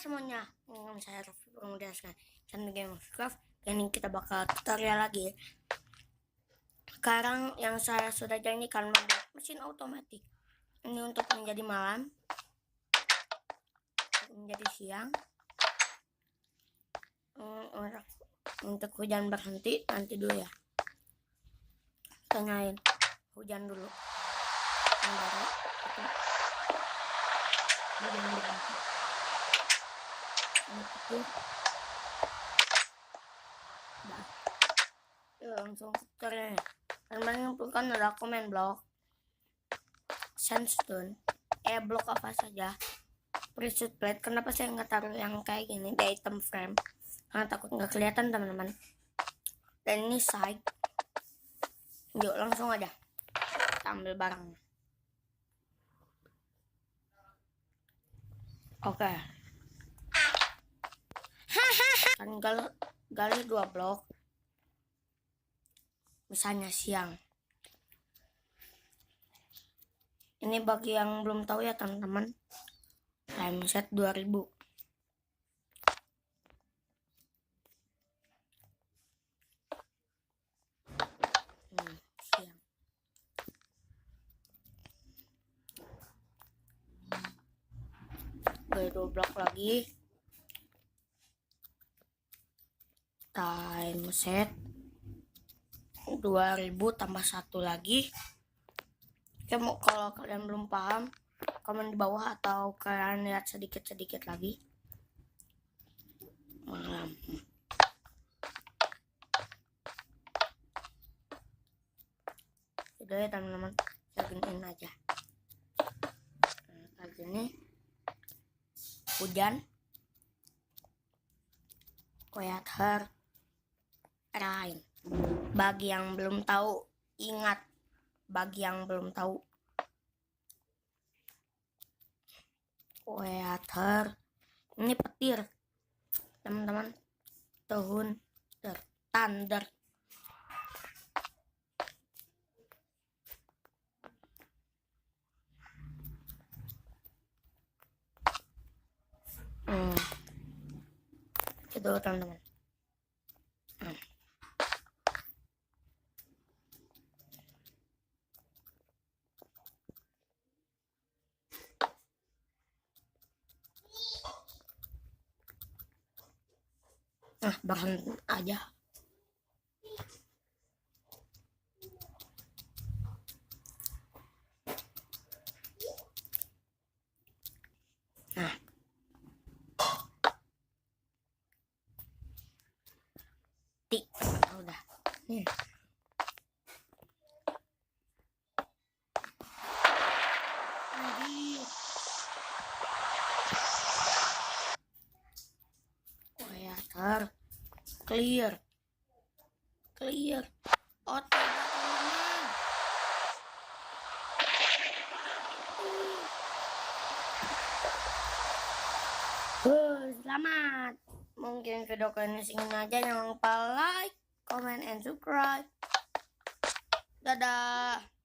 semuanya, saya Raffi Pengudaskan channel Game of Craft. Ini kita bakal tutorial lagi. Sekarang yang saya sudah janjikan membuat mesin otomatis. Ini untuk menjadi malam, menjadi siang, untuk hujan berhenti. Nanti dulu ya, tanyain hujan dulu. Baru hujan berhenti. Itu langsung tutorialnya. Dan mengumpulkan adalah comment block, sandstone, block apa saja, pressure plate. Kenapa saya nggak taruh yang kayak gini di item frame? Karena takut nggak kelihatan teman-teman. Dan ini side. Yuk langsung aja kita ambil barangnya. Oke. Kan gali 2 blok. Misalnya siang. Ini bagi yang belum tahu ya teman-teman. Time set 2000. Siang. Gali 2 blok lagi. Time set 2000 tambah 1 lagi. Oke, kalau kalian belum paham, komen di bawah atau kalian lihat sedikit-sedikit lagi. Malam. Sudah ya teman-teman, saya giniin aja. Kayak gini. Hujan. Weather. Rain. Bagi yang belum tahu, ingat. Bagi yang belum tahu, weather. Ini petir teman-teman. Thunder. Itu teman-teman. Bahan aja. Tik, udah. Weather. Clear. Oh, teman-teman. Selamat. Mungkin video kalian segini aja. Jangan lupa like, comment, and subscribe. Dadah.